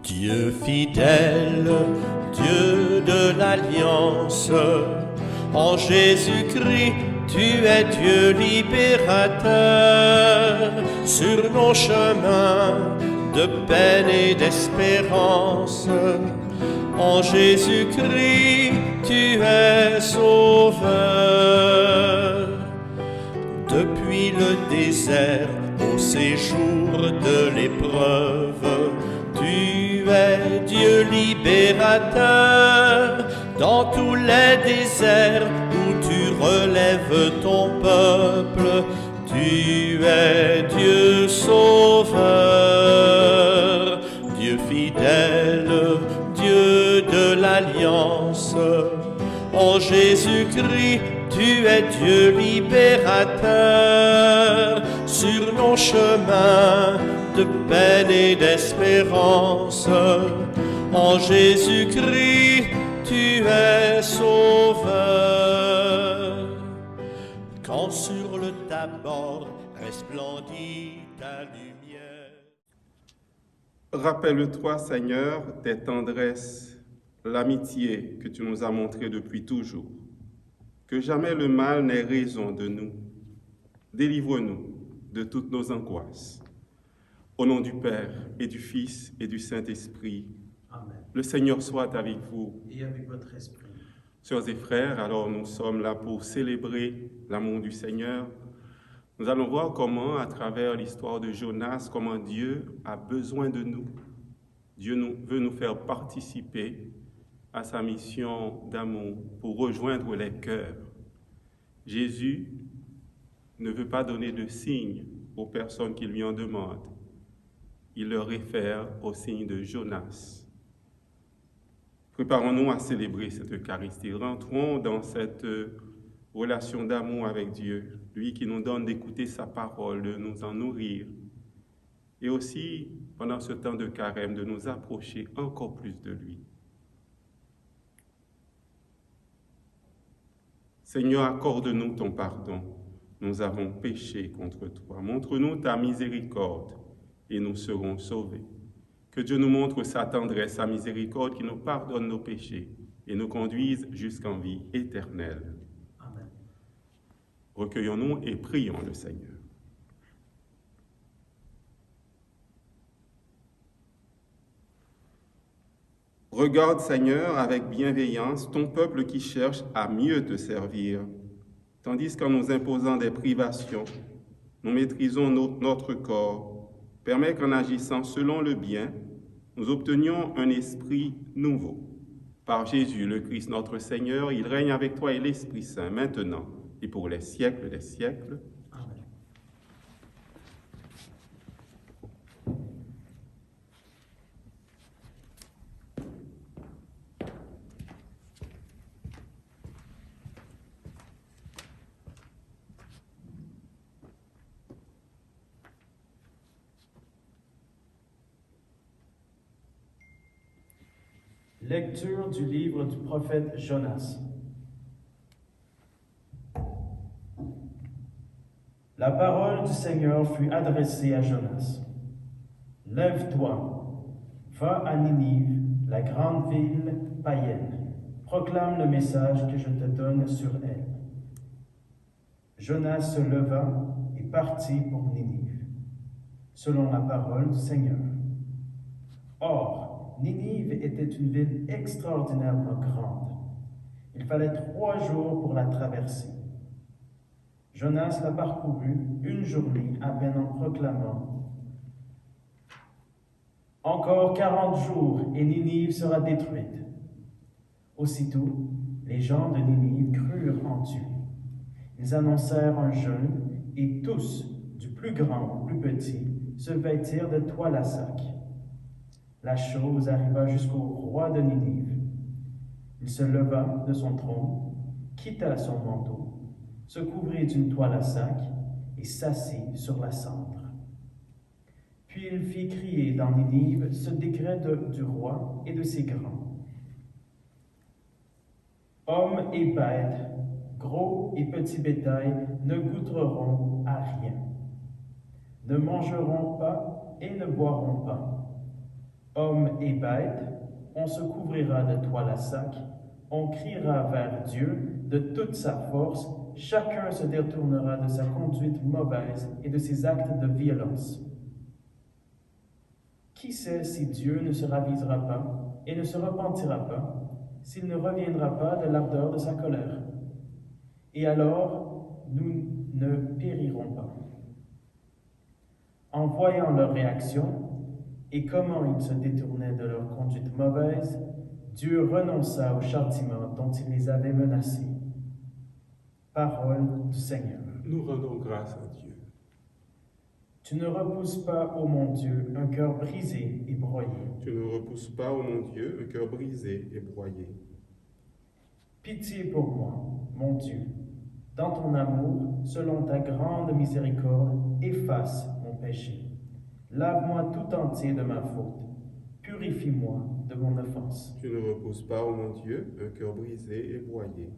Dieu fidèle, Dieu de l'Alliance, en Jésus-Christ, tu es Dieu libérateur. Sur nos chemins de peine et d'espérance, en Jésus-Christ, tu es sauveur. Depuis le désert, au séjour de l'épreuve, tu es Dieu libérateur. Dans tous les déserts où tu relèves ton peuple, tu es Dieu sauveur. Dieu fidèle, Dieu de l'Alliance, en Jésus-Christ, tu es Dieu libérateur. Sur nos chemins de peine et d'espérance, en Jésus-Christ, tu es sauveur. Quand sur le Tabor resplendit ta lumière. Rappelle-toi, Seigneur, tes tendresses, l'amitié que tu nous as montrée depuis toujours. Que jamais le mal n'ait raison de nous. Délivre-nous de toutes nos angoisses. Au nom du Père et du Fils et du Saint-Esprit, Amen. Le Seigneur soit avec vous. Et avec votre esprit. Sœurs et frères, alors nous sommes là pour célébrer l'amour du Seigneur. Nous allons voir comment, à travers l'histoire de Jonas, comment Dieu a besoin de nous. Dieu veut nous faire participer à sa mission d'amour pour rejoindre les cœurs. Jésus ne veut pas donner de signes aux personnes qui lui en demandent. Il leur réfère au signe de Jonas. Préparons-nous à célébrer cette Eucharistie. Rentrons dans cette relation d'amour avec Dieu, lui qui nous donne d'écouter sa parole, de nous en nourrir, et aussi, pendant ce temps de carême, de nous approcher encore plus de lui. Seigneur, accorde-nous ton pardon. Nous avons péché contre toi. Montre-nous ta miséricorde et nous serons sauvés. Que Dieu nous montre sa tendresse, sa miséricorde, qui nous pardonne nos péchés et nous conduise jusqu'en vie éternelle. Amen. Recueillons-nous et prions le Seigneur. Regarde, Seigneur, avec bienveillance ton peuple qui cherche à mieux te servir, tandis qu'en nous imposant des privations, nous maîtrisons notre corps. Permets qu'en agissant selon le bien, nous obtenions un esprit nouveau. Par Jésus, le Christ, notre Seigneur, il règne avec toi et l'Esprit Saint, maintenant et pour les siècles des siècles. Amen. Lecture du livre du prophète Jonas. La parole du Seigneur fut adressée à Jonas. Lève-toi, va à Ninive, la grande ville païenne. Proclame le message que je te donne sur elle. Jonas se leva et partit pour Ninive, selon la parole du Seigneur. Or, Ninive était une ville extraordinairement grande. Il fallait 3 jours pour la traverser. Jonas la parcourut une journée à peine en proclamant « Encore 40 jours et Ninive sera détruite. » Aussitôt, les gens de Ninive crurent en Dieu. Ils annoncèrent un jeûne et tous, du plus grand au plus petit, se vêtirent de toile à sac. La chose arriva jusqu'au roi de Ninive. Il se leva de son trône, quitta son manteau, se couvrit d'une toile à sac et s'assit sur la cendre. Puis il fit crier dans Ninive ce décret du roi et de ses grands. Hommes et bêtes, gros et petits bétail ne goûteront à rien, ne mangeront pas et ne boiront pas. Hommes et bêtes, on se couvrira de toile à sac, on criera vers Dieu de toute sa force, chacun se détournera de sa conduite mauvaise et de ses actes de violence. Qui sait si Dieu ne se ravisera pas et ne se repentira pas, s'il ne reviendra pas de l'ardeur de sa colère? Et alors, nous ne périrons pas. En voyant leur réaction et comment ils se détournaient de leur conduite mauvaise, Dieu renonça au châtiment dont il les avait menacés. Parole du Seigneur. Nous rendons grâce à Dieu. Tu ne repousses pas, ô mon Dieu, un cœur brisé et broyé. Tu ne repousses pas, ô mon Dieu, un cœur brisé et broyé. Pitié pour moi, mon Dieu. Dans ton amour, selon ta grande miséricorde, efface mon péché. Lave-moi tout entier de ma faute. Purifie-moi de mon offense. Tu ne repousses pas, ô mon Dieu, un cœur brisé et broyé.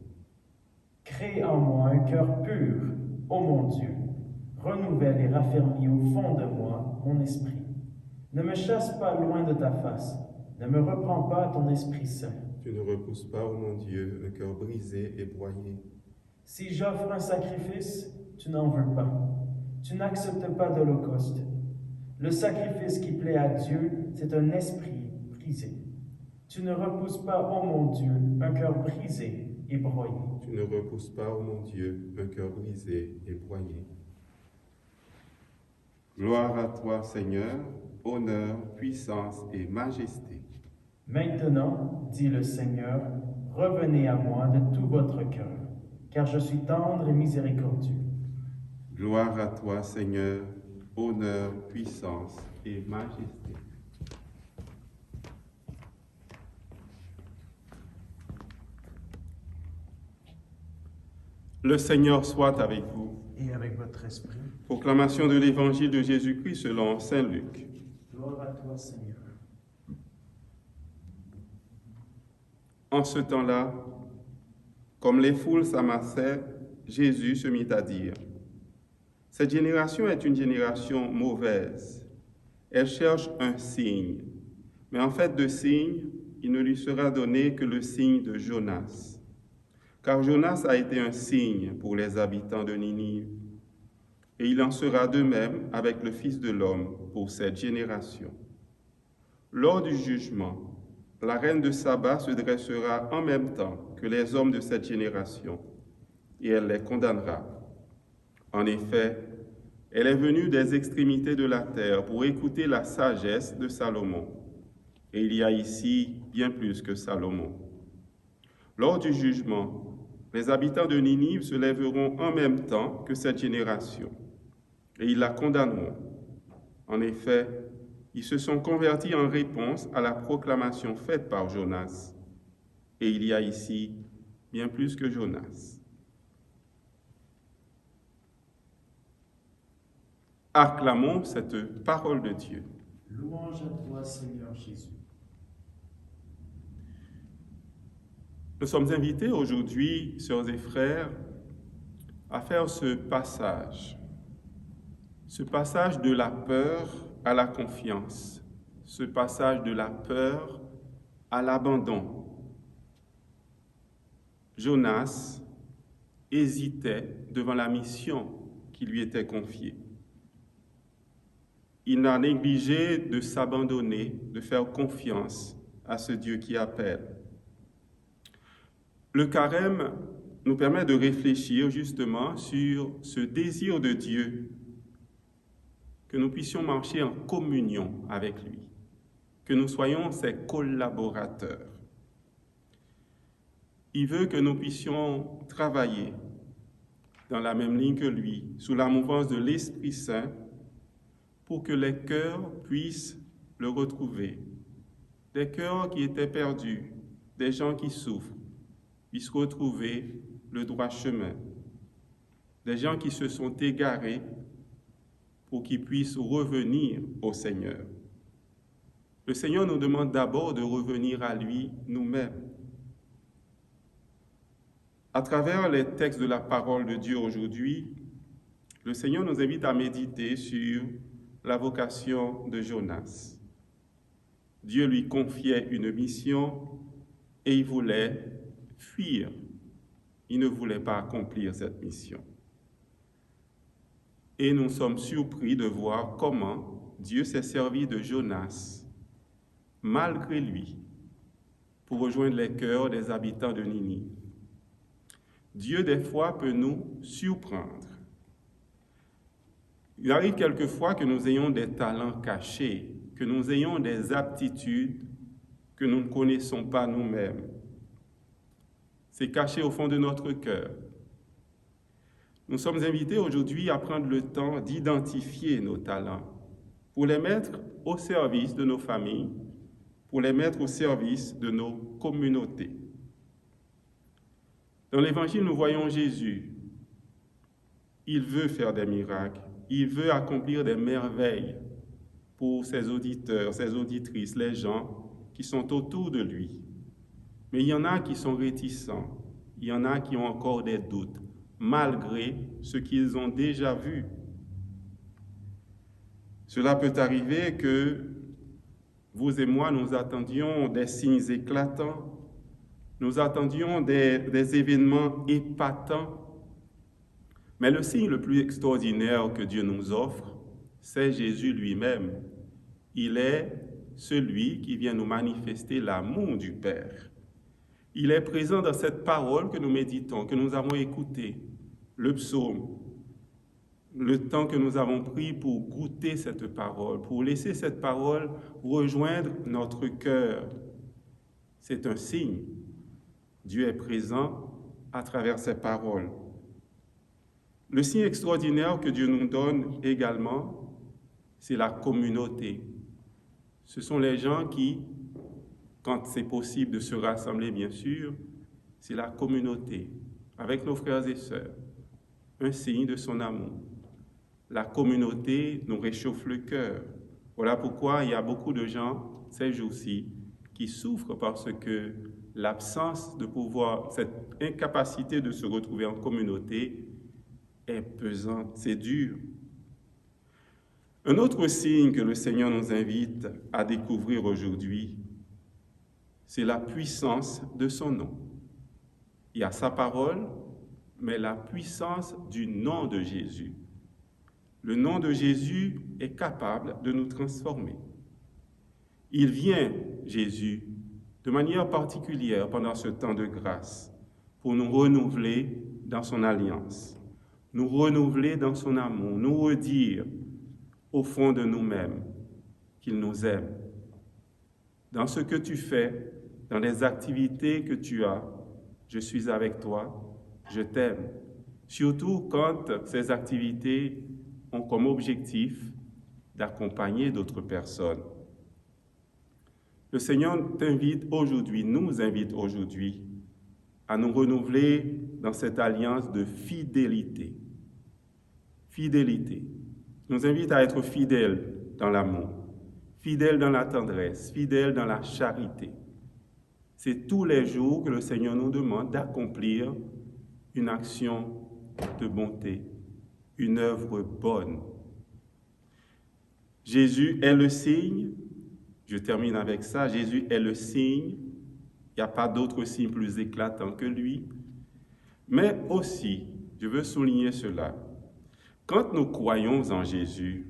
Crée en moi un cœur pur, ô mon Dieu. Renouvelle et raffermis au fond de moi mon esprit. Ne me chasse pas loin de ta face. Ne me reprends pas ton Esprit Saint. Tu ne repousses pas, ô mon Dieu, un cœur brisé et broyé. Si j'offre un sacrifice, tu n'en veux pas. Tu n'acceptes pas d'holocauste. Le sacrifice qui plaît à Dieu, c'est un esprit brisé. Tu ne repousses pas, ô mon Dieu, un cœur brisé et broyé. Tu ne repousses pas, ô mon Dieu, un cœur brisé et broyé. Gloire à toi, Seigneur, honneur, puissance et majesté. Maintenant, dit le Seigneur, revenez à moi de tout votre cœur, car je suis tendre et miséricordieux. Gloire à toi, Seigneur, honneur, puissance et majesté. Le Seigneur soit avec vous. Et avec votre esprit. Proclamation de l'Évangile de Jésus-Christ selon saint Luc. Gloire à toi, Seigneur. En ce temps-là, comme les foules s'amassaient, Jésus se mit à dire: cette génération est une génération mauvaise. Elle cherche un signe, mais en fait de signe, il ne lui sera donné que le signe de Jonas. Car Jonas a été un signe pour les habitants de Ninive, et il en sera de même avec le Fils de l'homme pour cette génération. Lors du jugement, la reine de Saba se dressera en même temps que les hommes de cette génération, et elle les condamnera. En effet, elle est venue des extrémités de la terre pour écouter la sagesse de Salomon. Et il y a ici bien plus que Salomon. Lors du jugement, les habitants de Ninive se lèveront en même temps que cette génération, et ils la condamneront. En effet, ils se sont convertis en réponse à la proclamation faite par Jonas. Et il y a ici bien plus que Jonas. Acclamons cette parole de Dieu. Louange à toi, Seigneur Jésus. Nous sommes invités aujourd'hui, sœurs et frères, à faire ce passage de la peur à la confiance, ce passage de la peur à l'abandon. Jonas hésitait devant la mission qui lui était confiée. Il n'a négligé de s'abandonner, de faire confiance à ce Dieu qui appelle. Le carême nous permet de réfléchir justement sur ce désir de Dieu, que nous puissions marcher en communion avec lui, que nous soyons ses collaborateurs. Il veut que nous puissions travailler dans la même ligne que lui, sous la mouvance de l'Esprit Saint, pour que les cœurs puissent le retrouver. Des cœurs qui étaient perdus, des gens qui souffrent, puissent retrouver le droit chemin. Des gens qui se sont égarés pour qu'ils puissent revenir au Seigneur. Le Seigneur nous demande d'abord de revenir à lui nous-mêmes. À travers les textes de la parole de Dieu aujourd'hui, le Seigneur nous invite à méditer sur la vocation de Jonas. Dieu lui confiait une mission et il voulait fuir. Il ne voulait pas accomplir cette mission. Et nous sommes surpris de voir comment Dieu s'est servi de Jonas, malgré lui, pour rejoindre les cœurs des habitants de Ninive. Dieu, des fois, peut nous surprendre. Il arrive quelquefois que nous ayons des talents cachés, que nous ayons des aptitudes que nous ne connaissons pas nous-mêmes. C'est caché au fond de notre cœur. Nous sommes invités aujourd'hui à prendre le temps d'identifier nos talents pour les mettre au service de nos familles, pour les mettre au service de nos communautés. Dans l'Évangile, nous voyons Jésus. Il veut faire des miracles, il veut accomplir des merveilles pour ses auditeurs, ses auditrices, les gens qui sont autour de lui. Mais il y en a qui sont réticents, il y en a qui ont encore des doutes, malgré ce qu'ils ont déjà vu. Cela peut arriver que vous et moi, nous attendions des signes éclatants, nous attendions des événements épatants, mais le signe le plus extraordinaire que Dieu nous offre, c'est Jésus lui-même. Il est celui qui vient nous manifester l'amour du Père. Il est présent dans cette parole que nous méditons, que nous avons écoutée, le psaume, le temps que nous avons pris pour goûter cette parole, pour laisser cette parole rejoindre notre cœur. C'est un signe. Dieu est présent à travers ces paroles. Le signe extraordinaire que Dieu nous donne également, c'est la communauté. Ce sont les gens qui, quand c'est possible de se rassembler, bien sûr, c'est la communauté, avec nos frères et sœurs, un signe de son amour. La communauté nous réchauffe le cœur. Voilà pourquoi il y a beaucoup de gens, ces jours-ci, qui souffrent parce que l'absence de pouvoir, cette incapacité de se retrouver en communauté est pesante, c'est dur. Un autre signe que le Seigneur nous invite à découvrir aujourd'hui, c'est la puissance de son nom. Il y a sa parole, mais la puissance du nom de Jésus. Le nom de Jésus est capable de nous transformer. Il vient, Jésus, de manière particulière pendant ce temps de grâce, pour nous renouveler dans son alliance, nous renouveler dans son amour, nous redire au fond de nous-mêmes qu'il nous aime. Dans ce que tu fais, dans les activités que tu as, je suis avec toi, je t'aime. Surtout quand ces activités ont comme objectif d'accompagner d'autres personnes. Le Seigneur t'invite aujourd'hui, nous invite aujourd'hui à nous renouveler dans cette alliance de fidélité. Fidélité. Il nous invite à être fidèles dans l'amour, fidèles dans la tendresse, fidèles dans la charité. C'est tous les jours que le Seigneur nous demande d'accomplir une action de bonté, une œuvre bonne. Jésus est le signe, je termine avec ça, Jésus est le signe, il n'y a pas d'autre signe plus éclatant que lui, mais aussi, je veux souligner cela, quand nous croyons en Jésus,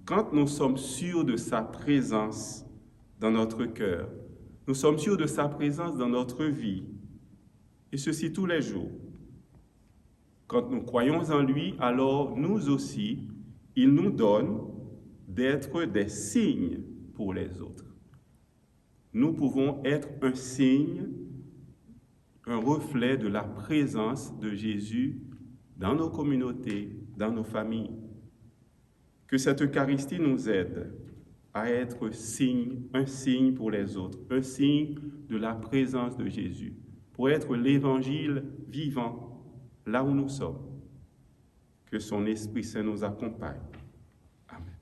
quand nous sommes sûrs de sa présence dans notre cœur, nous sommes sûrs de sa présence dans notre vie, et ceci tous les jours. Quand nous croyons en lui, alors nous aussi, il nous donne d'être des signes pour les autres. Nous pouvons être un signe, un reflet de la présence de Jésus dans nos communautés, dans nos familles. Que cette Eucharistie nous aide à être un signe pour les autres, un signe de la présence de Jésus, pour être l'Évangile vivant là où nous sommes. Que son Esprit Saint nous accompagne. Amen.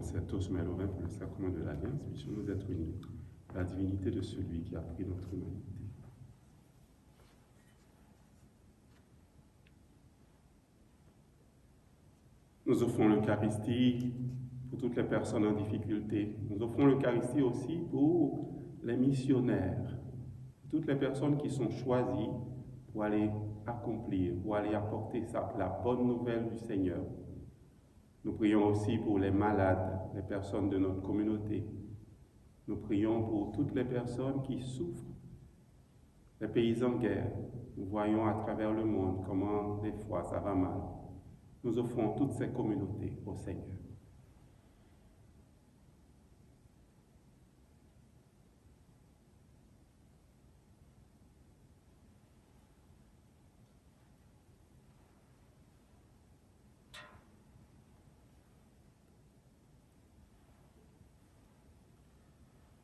comme cet os mêle au vin pour le sacrement de l'Alliance, puissions nous être unis à la divinité de celui qui a pris notre humanité. Nous offrons l'Eucharistie pour toutes les personnes en difficulté. Nous offrons l'Eucharistie aussi pour les missionnaires, toutes les personnes qui sont choisies pour aller accomplir, pour aller apporter la bonne nouvelle du Seigneur. Nous prions aussi pour les malades, les personnes de notre communauté. Nous prions pour toutes les personnes qui souffrent, les pays en guerre. Nous voyons à travers le monde comment des fois ça va mal. Nous offrons toutes ces communautés au Seigneur.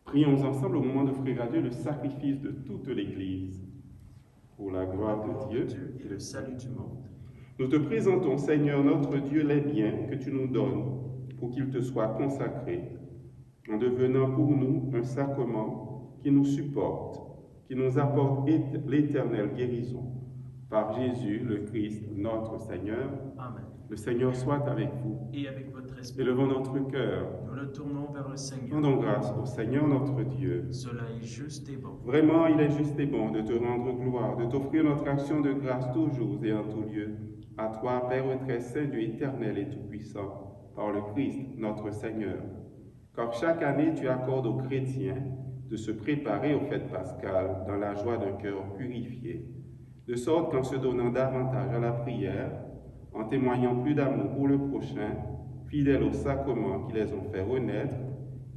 Prions ensemble au moment d'offrir à Dieu le sacrifice de toute l'Église, pour la gloire de Dieu et le salut du monde. Nous te présentons, Seigneur notre Dieu, les biens que tu nous donnes pour qu'ils te soient consacrés, en devenant pour nous un sacrement qui nous supporte, qui nous apporte l'éternelle guérison. Par Jésus, le Christ, notre Seigneur. Amen. Le Seigneur soit avec vous. Et avec votre esprit. Élevons notre cœur. Nous le tournons vers le Seigneur. Rendons grâce au Seigneur notre Dieu. Cela est juste et bon. Vraiment, il est juste et bon de te rendre gloire, de t'offrir notre action de grâce toujours et en tout lieu. À toi, Père très saint, Dieu éternel et tout-puissant, par le Christ, notre Seigneur. Car chaque année, tu accordes aux chrétiens de se préparer aux fêtes pascales dans la joie d'un cœur purifié, de sorte qu'en se donnant davantage à la prière, en témoignant plus d'amour pour le prochain, fidèles aux sacrements qui les ont fait renaître,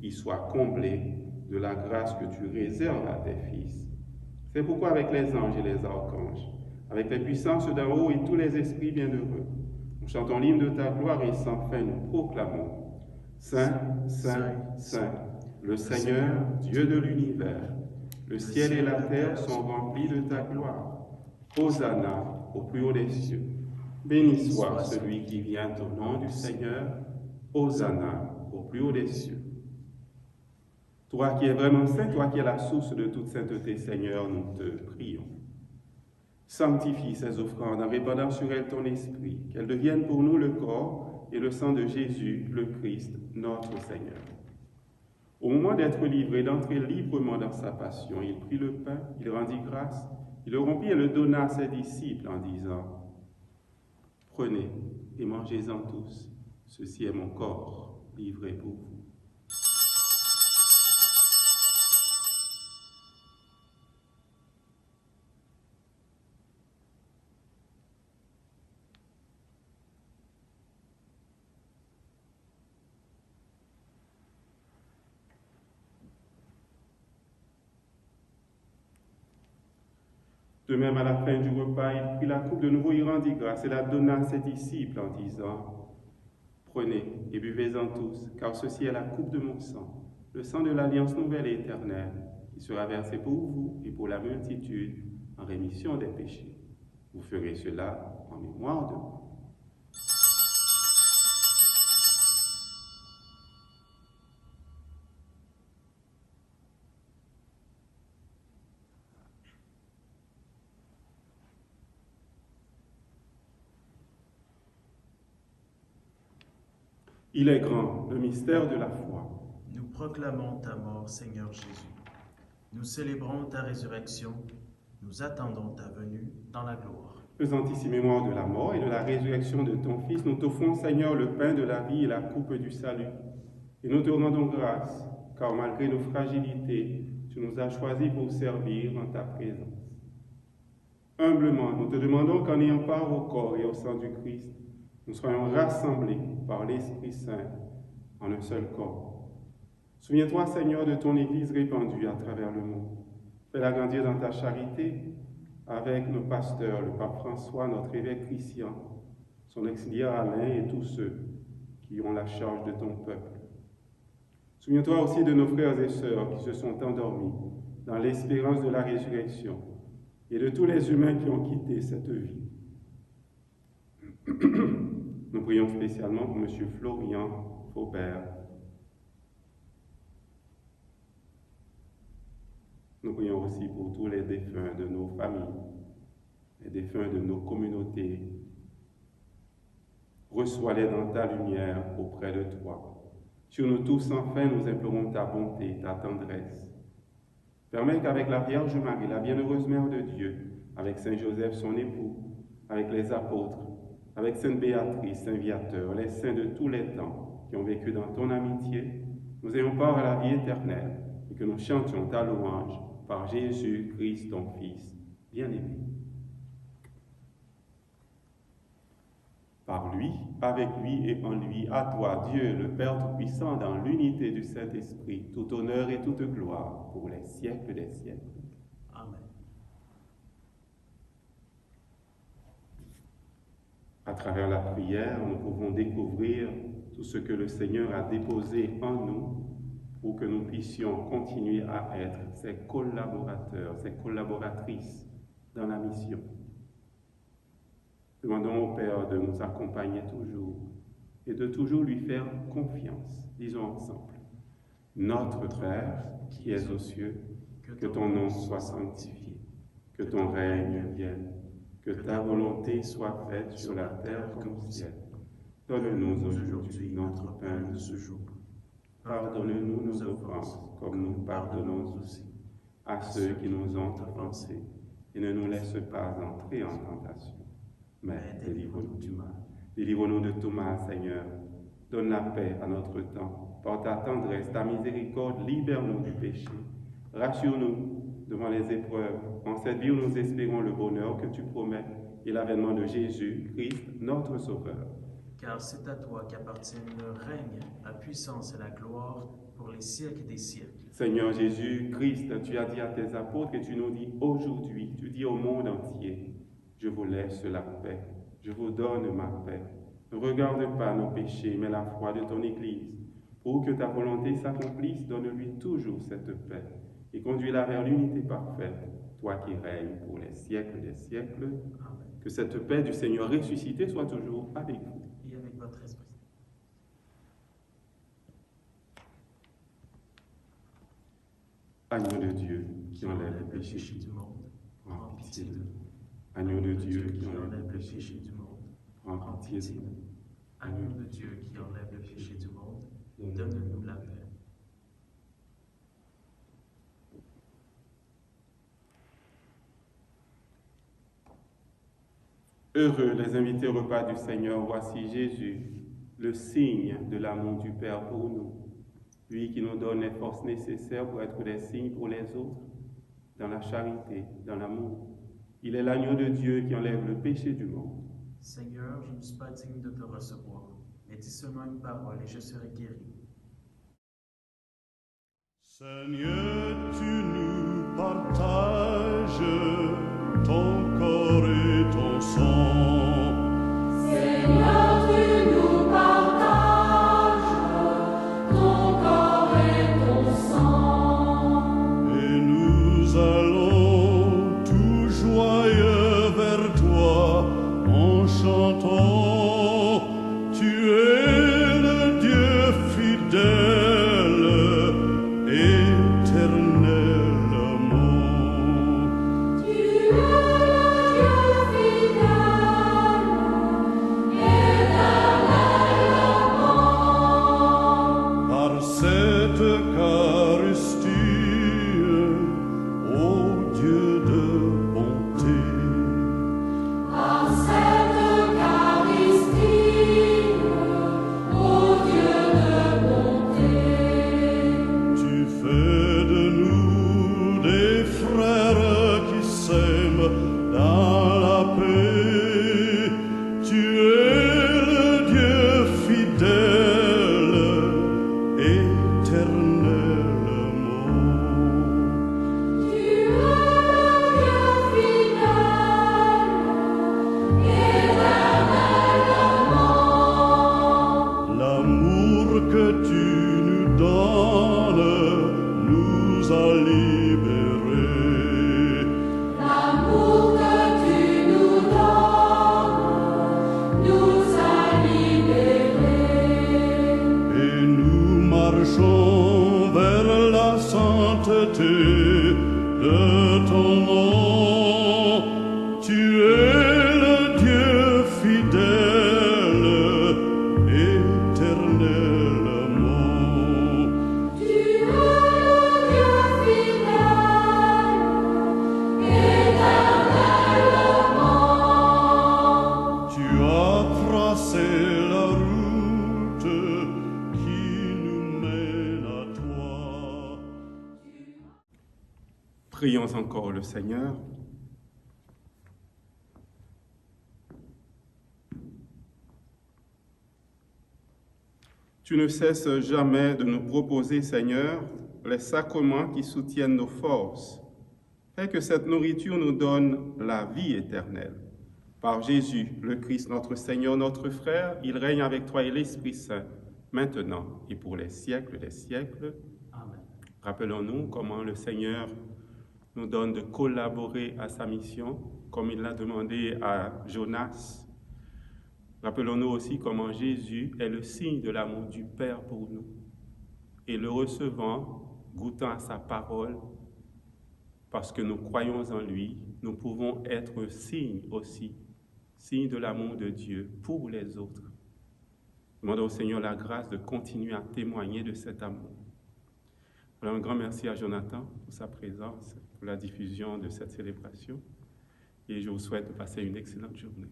ils soient comblés de la grâce que tu réserves à tes fils. C'est pourquoi avec les anges et les archanges, avec les puissances d'en haut et tous les esprits bienheureux, nous chantons l'hymne de ta gloire et sans fin nous proclamons: Saint, Saint, Saint, le Seigneur, Dieu de l'univers. Le ciel et la terre sont remplis de ta gloire. Hosanna au plus haut des cieux. Béni soit celui qui vient au nom du Seigneur. Hosanna au plus haut des cieux. Toi qui es vraiment saint, toi qui es la source de toute sainteté, Seigneur, nous te prions. Sanctifie ces offrandes en répandant sur elles ton esprit, qu'elles deviennent pour nous le corps et le sang de Jésus, le Christ, notre Seigneur. Au moment d'être livré, d'entrer librement dans sa passion, il prit le pain, il rendit grâce, il le rompit et le donna à ses disciples en disant: Prenez et mangez-en tous, ceci est mon corps livré pour vous. De même, à la fin du repas, il prit la coupe de nouveau, il rendit grâce et la donna à ses disciples en disant: Prenez et buvez-en tous, car ceci est la coupe de mon sang, le sang de l'alliance nouvelle et éternelle, qui sera versé pour vous et pour la multitude en rémission des péchés. Vous ferez cela en mémoire de moi. Il est grand, le mystère de la foi. Nous proclamons ta mort, Seigneur Jésus. Nous célébrons ta résurrection. Nous attendons ta venue dans la gloire. Faisant ici mémoire de la mort et de la résurrection de ton Fils, nous t'offrons, Seigneur, le pain de la vie et la coupe du salut. Et nous te rendons grâce, car malgré nos fragilités, tu nous as choisis pour servir en ta présence. Humblement, nous te demandons qu'en ayant part au corps et au sang du Christ, nous soyons rassemblés par l'Esprit Saint en un seul corps. Souviens-toi, Seigneur, de ton Église répandue à travers le monde. Fais-la grandir dans ta charité avec nos pasteurs, le pape François, notre évêque Christian, son auxiliaire Alain et tous ceux qui ont la charge de ton peuple. Souviens-toi aussi de nos frères et sœurs qui se sont endormis dans l'espérance de la résurrection et de tous les humains qui ont quitté cette vie. Nous prions spécialement pour M. Florian Faubert, Nous prions aussi pour tous les défunts de nos familles, les défunts de nos communautés. Reçois-les dans ta lumière auprès de toi. Sur nous tous, enfin, nous implorons ta bonté, ta tendresse. Permets qu'avec la Vierge Marie, la bienheureuse Mère de Dieu, avec Saint Joseph, son époux, avec les apôtres, avec Sainte Béatrice, Saint Viateur, les saints de tous les temps qui ont vécu dans ton amitié, nous ayons part à la vie éternelle et que nous chantions ta louange par Jésus-Christ, ton Fils, bien-aimé. Par lui, avec lui et en lui, à toi, Dieu, le Père Tout-Puissant, dans l'unité du Saint-Esprit, tout honneur et toute gloire pour les siècles des siècles. Amen. À travers la prière, nous pouvons découvrir tout ce que le Seigneur a déposé en nous pour que nous puissions continuer à être ses collaborateurs, ses collaboratrices dans la mission. Demandons au Père de nous accompagner toujours et de toujours lui faire confiance. Disons ensemble. Notre Père qui es aux cieux, que ton nom soit sanctifié, que ton règne vienne, que ta volonté soit faite sur la terre comme au ciel. Donne-nous aujourd'hui notre pain de ce jour. Pardonne-nous nos offenses, comme nous pardonnons aussi à ceux qui nous ont offensés, et ne nous laisse pas entrer en tentation. Mais délivre-nous du mal. Délivre-nous de tout mal, Seigneur. Donne la paix à notre temps. Par ta tendresse, ta miséricorde, libère-nous du péché. Rassure-nous devant les épreuves. En cette vie où nous espérons le bonheur que tu promets et l'avènement de Jésus, Christ, notre Sauveur. Car c'est à toi qu'appartiennent le règne, la puissance et la gloire pour les siècles des siècles. Seigneur Jésus, Christ, tu as dit à tes apôtres et tu nous dis aujourd'hui, tu dis au monde entier, je vous laisse la paix, je vous donne ma paix. Ne regarde pas nos péchés, mais la foi de ton Église. Pour que ta volonté s'accomplisse, donne-lui toujours cette paix et conduis-la vers l'unité parfaite, toi qui règnes pour les siècles des siècles. Amen. Que cette paix du Seigneur ressuscité soit toujours avec vous. Et avec votre esprit. Agneau de Dieu qui enlève le péché du monde, prends pitié de nous. Agneau de Dieu qui enlève le péché du monde, prends pitié de nous. Agneau de Dieu qui enlève le péché du monde, donne-nous la paix. Heureux les invités au repas du Seigneur, voici Jésus, le signe de l'amour du Père pour nous. Lui qui nous donne les forces nécessaires pour être des signes pour les autres, dans la charité, dans l'amour. Il est l'agneau de Dieu qui enlève le péché du monde. Seigneur, je ne suis pas digne de te recevoir, mais dis seulement une parole et je serai guéri. Seigneur, tu nous partages ton corps et ton sang. Seigneur, tu nous partages ton corps et ton sang. Et nous allons tout joyeux vers toi en chantant. Tu es le Dieu fidèle, éternellement. Tu es le Dieu fidèle, éternellement. Par cette Eucharistie, ô Dieu de bonté, Par cette Eucharistie, Prions encore le Seigneur. Tu ne cesses jamais de nous proposer, Seigneur, les sacrements qui soutiennent nos forces. Fais que cette nourriture nous donne la vie éternelle. Par Jésus, le Christ, notre Seigneur, notre frère, il règne avec toi et l'Esprit Saint, maintenant et pour les siècles des siècles. Amen. Rappelons-nous comment le Seigneur nous donne de collaborer à sa mission, comme il l'a demandé à Jonas. Rappelons-nous aussi comment Jésus est le signe de l'amour du Père pour nous. Et le recevant, goûtant à sa parole, parce que nous croyons en lui, nous pouvons être signes aussi, signes de l'amour de Dieu pour les autres. Demandons au Seigneur la grâce de continuer à témoigner de cet amour. Alors, un grand merci à Jonathan pour sa présence, pour la diffusion de cette célébration. Et je vous souhaite de passer une excellente journée.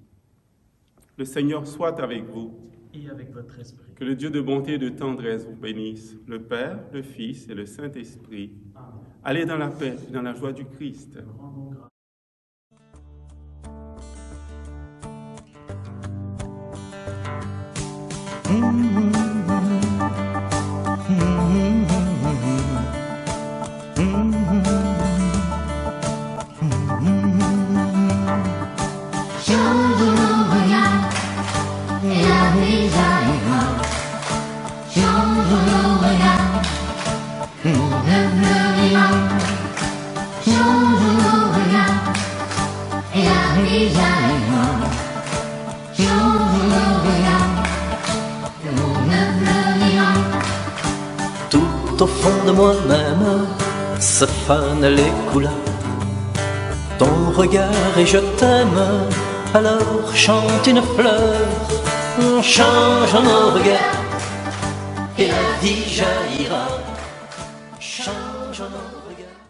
Le Seigneur soit avec vous. Et avec votre esprit. Que le Dieu de bonté et de tendresse vous bénisse, le Père, le Fils et le Saint-Esprit. Amen. Allez dans la paix et dans la joie du Christ. Rendons grâce. Tout au fond de moi-même se fanent les couleurs. Ton regard et je t'aime, alors chante une fleur. On change nos regards et la vie jaillira. Change nos regards.